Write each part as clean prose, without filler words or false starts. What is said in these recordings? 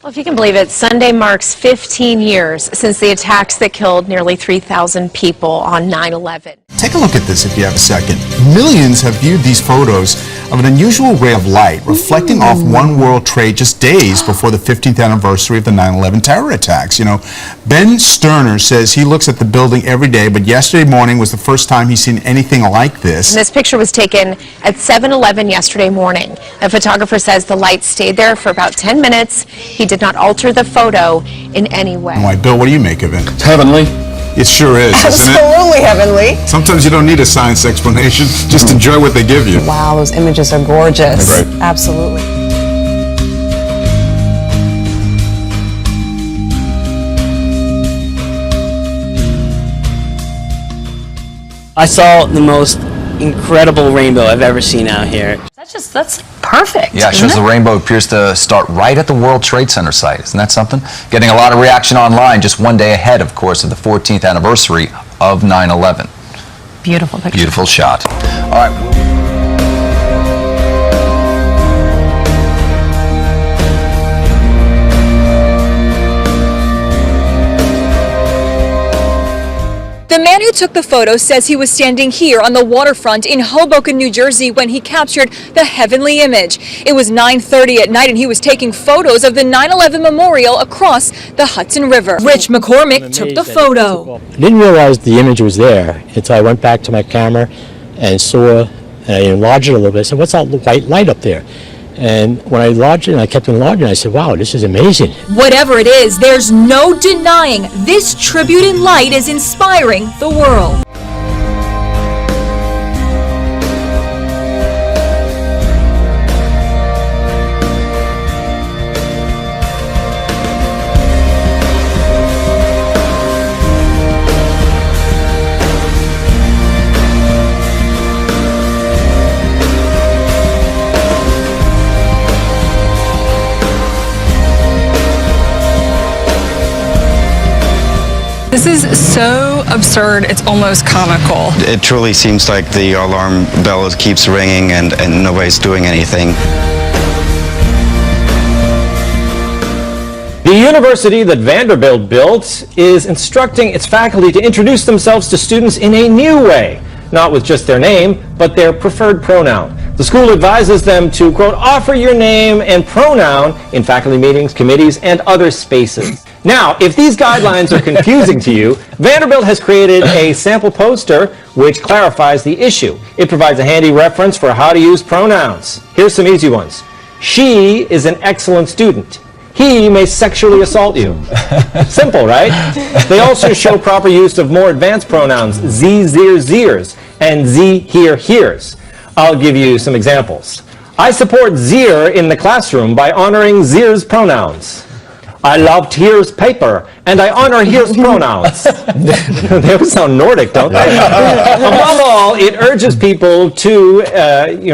Well, if you can believe it, Sunday marks 15 years since the attacks that killed nearly 3,000 people on 9/11. Take a look at this if you have a second. Millions have viewed these photos of an unusual ray of light reflecting off One World Trade just days before the 15th anniversary of the 9/11 terror attacks. You know, Ben Sterner says he looks at the building every day, but yesterday morning was the first time he's seen anything like this. And this picture was taken at 7-Eleven yesterday morning. A photographer says the light stayed there for about 10 minutes. He did not alter the photo in any way. Why, Bill, what do you make of it? It's heavenly. It sure is, isn't it? Absolutely heavenly. Sometimes you don't need a science explanation. Just enjoy what they give you. Wow, those images are gorgeous. Right. Absolutely. I saw the most incredible rainbow I've ever seen out here. That's perfect. Yeah, it shows the rainbow appears to start right at the World Trade Center site. Isn't that something? Getting a lot of reaction online just one day ahead, of course, of the 14th anniversary of 9/11. Beautiful picture. Beautiful shot. All right. The man who took the photo says he was standing here on the waterfront in Hoboken, New Jersey when he captured the heavenly image. It was 9:30 at night and he was taking photos of the 9/11 memorial across the Hudson River. Rich McCormick took the photo. I didn't realize the image was there until I went back to my camera and saw, and I enlarged it a little bit. I said, what's that white light up there? And when I enlarged it, and I kept enlarging, I said, wow, this is amazing. Whatever it is, there's no denying this tribute in light is inspiring the world. This is so absurd, it's almost comical. It truly seems like the alarm bell keeps ringing and nobody's doing anything. The university that Vanderbilt built is instructing its faculty to introduce themselves to students in a new way, not with just their name, but their preferred pronoun. The school advises them to, quote, offer your name and pronoun in faculty meetings, committees, and other spaces. Now, if these guidelines are confusing to you, Vanderbilt has created a sample poster which clarifies the issue. It provides a handy reference for how to use pronouns. Here's some easy ones. She is an excellent student. He may sexually assault you. Simple, right? They also show proper use of more advanced pronouns, ze, zir, zirs, and ze, here, heres. I'll give you some examples. I support Zir in the classroom by honoring Zir's pronouns. I love Here's paper, and I honor Here's pronouns. They always sound Nordic, don't they? Above all, it urges people to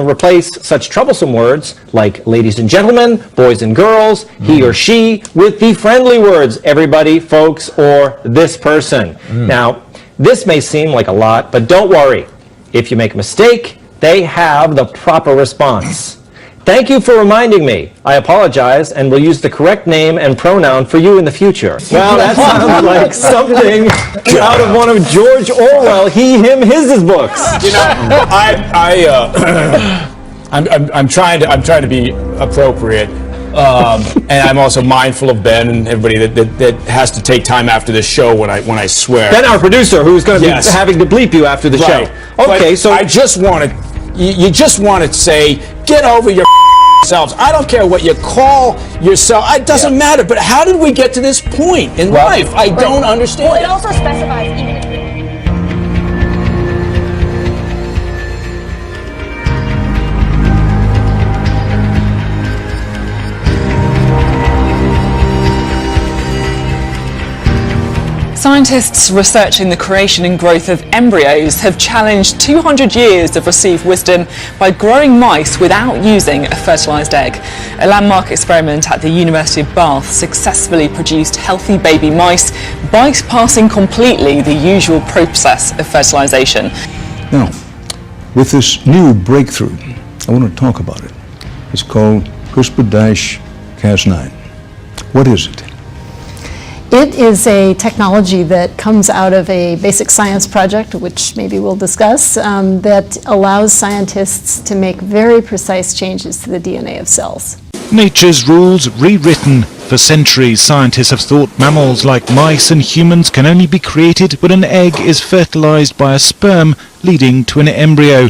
replace such troublesome words like ladies and gentlemen, boys and girls, he or she, with the friendly words everybody, folks, or this person. Now, this may seem like a lot, but don't worry. If you make a mistake, they have the proper response. Thank you for reminding me. I apologize and will use the correct name and pronoun for you in the future. Well, that sounds like something out of one of George Orwell, he, him, his books. You know, I'm trying to be appropriate, and I'm also mindful of Ben and everybody that has to take time after the show when I swear. Ben, our producer, who's going to be having to bleep you after the show. Okay, but so I just want to. You just want to say, get over your selves. I don't care what you call yourself. It doesn't matter. But how did we get to this point in life? I don't understand. Well, it also specifies even if Scientists researching the creation and growth of embryos have challenged 200 years of received wisdom by growing mice without using a fertilised egg. A landmark experiment at the University of Bath successfully produced healthy baby mice, bypassing completely the usual process of fertilisation. Now, with this new breakthrough, I want to talk about it. It's called CRISPR-Cas9. What is it? It is a technology that comes out of a basic science project, which maybe we'll discuss, that allows scientists to make very precise changes to the DNA of cells. Nature's rules rewritten. For centuries, scientists have thought mammals like mice and humans can only be created when an egg is fertilized by a sperm, leading to an embryo.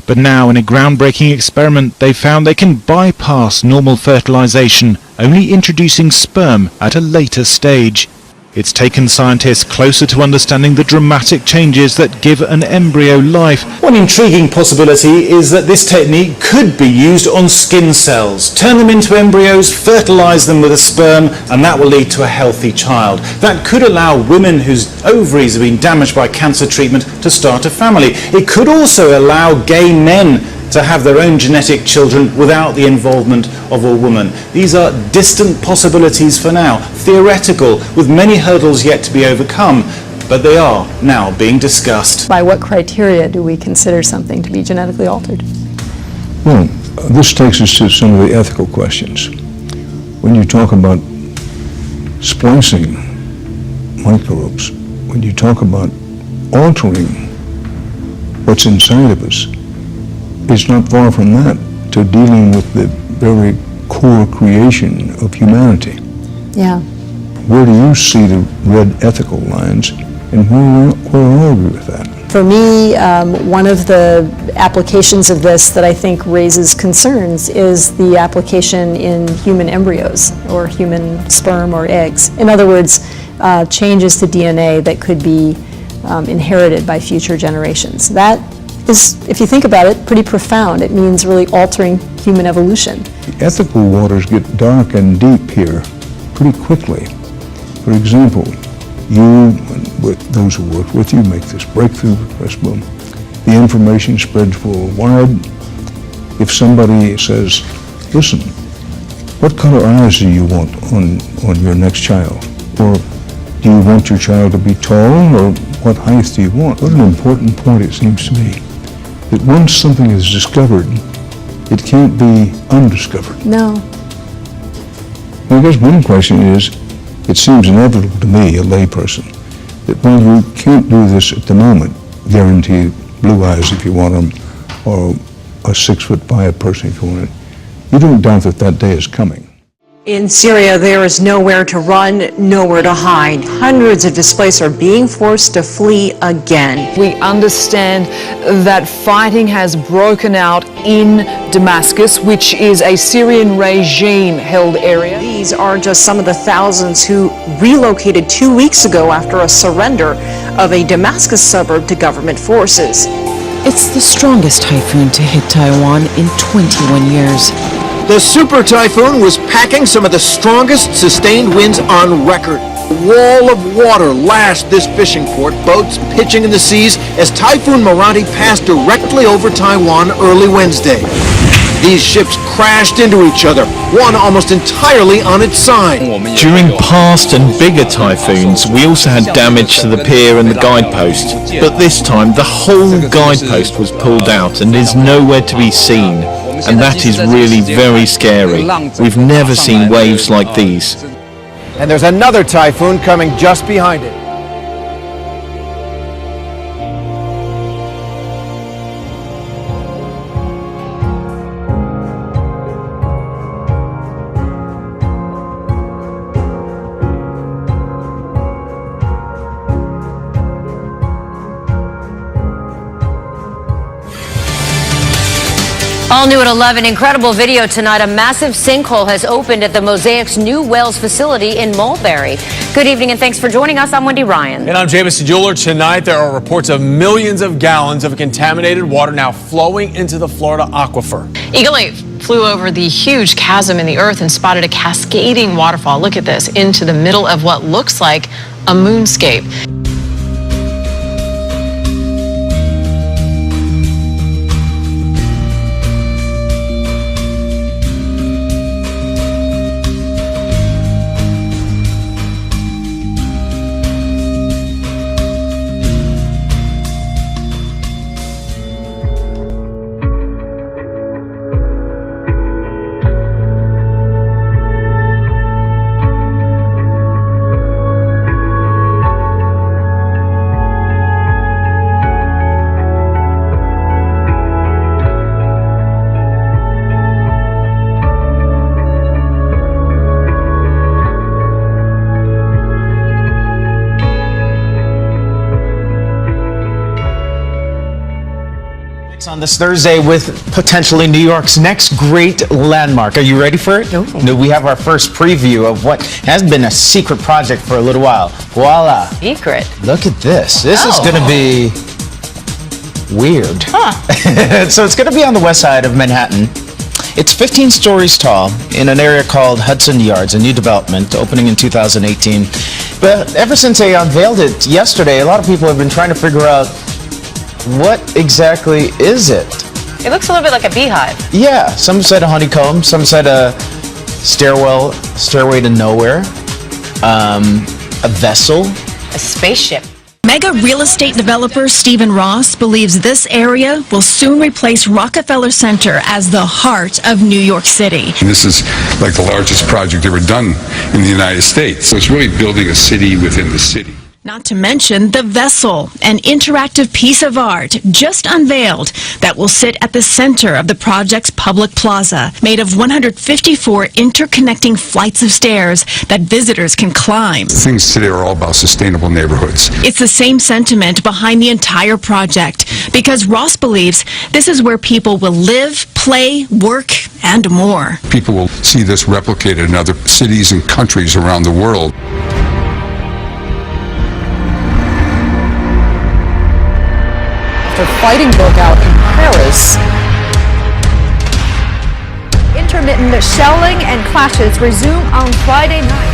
But now, in a groundbreaking experiment, they found they can bypass normal fertilization, only introducing sperm at a later stage. It's taken scientists closer to understanding the dramatic changes that give an embryo life. One intriguing possibility is that this technique could be used on skin cells. Turn them into embryos, fertilize them with a sperm, and that will lead to a healthy child. That could allow women whose ovaries have been damaged by cancer treatment to start a family. It could also allow gay men to have their own genetic children without the involvement of a woman. These are distant possibilities for now, theoretical, with many hurdles yet to be overcome, but they are now being discussed. By what criteria do we consider something to be genetically altered? Well, this takes us to some of the ethical questions. When you talk about splicing microbes, when you talk about altering what's inside of us, it's not far from that to dealing with the very core creation of humanity. Yeah. Where do you see the red ethical lines, and where are we with that? For me, one of the applications of this that I think raises concerns is the application in human embryos or human sperm or eggs. In other words, changes to DNA that could be inherited by future generations. That is, if you think about it, pretty profound. It means really altering human evolution. The ethical waters get dark and deep here pretty quickly. For example, you and with those who work with you make this breakthrough request. Well, the information spreads worldwide. If somebody says, listen, what color eyes do you want on your next child? Or do you want your child to be tall, or what height do you want? What an important point it seems to me. That once something is discovered, it can't be undiscovered. No. Well, I guess one question is, it seems inevitable to me, a layperson, that while you can't do this at the moment, guarantee blue eyes if you want them, or a 6'5" person if you want it, you don't doubt that that day is coming. In Syria, there is nowhere to run, nowhere to hide. Hundreds of displaced are being forced to flee again. We understand that fighting has broken out in Damascus, which is a Syrian regime-held area. These are just some of the thousands who relocated 2 weeks ago after a surrender of a Damascus suburb to government forces. It's the strongest typhoon to hit Taiwan in 21 years. The super typhoon was packing some of the strongest sustained winds on record. A wall of water lashed this fishing port, boats pitching in the seas as Typhoon Marathi passed directly over Taiwan early Wednesday. These ships crashed into each other, one almost entirely on its side. During past and bigger typhoons, we also had damage to the pier and the guidepost. But this time, the whole guidepost was pulled out and is nowhere to be seen. And that is really very scary. We've never seen waves like these. And there's another typhoon coming just behind it. All new at 11, incredible video tonight. A massive sinkhole has opened at the Mosaic's New Wells facility in Mulberry. Good evening and thanks for joining us. I'm Wendy Ryan. And I'm Jameson Jeweler. Tonight there are reports of millions of gallons of contaminated water now flowing into the Florida aquifer. Eagle 8 flew over the huge chasm in the earth and spotted a cascading waterfall. Look at this, into the middle of what looks like a moonscape. On this Thursday with potentially New York's next great landmark. Are you ready for it? No. We have our first preview of what has been a secret project for a little while. Voila. Secret. Look at this. This is going to be weird. Huh. So it's going to be on the west side of Manhattan. It's 15 stories tall in an area called Hudson Yards, a new development opening in 2018. But ever since they unveiled it yesterday, a lot of people have been trying to figure out what exactly is it? It looks a little bit like a beehive. Yeah, some said a honeycomb, some said a stairway to nowhere, a vessel. A spaceship. Mega real estate developer Stephen Ross believes this area will soon replace Rockefeller Center as the heart of New York City. This is like the largest project ever done in the United States. So it's really building a city within the city. Not to mention the Vessel, an interactive piece of art just unveiled that will sit at the center of the project's public plaza, made of 154 interconnecting flights of stairs that visitors can climb. Things today are all about sustainable neighborhoods. It's the same sentiment behind the entire project, because Ross believes this is where people will live, play, work, and more. People will see this replicated in other cities and countries around the world. After fighting broke out in Paris. Intermittent shelling and clashes resume on Friday night.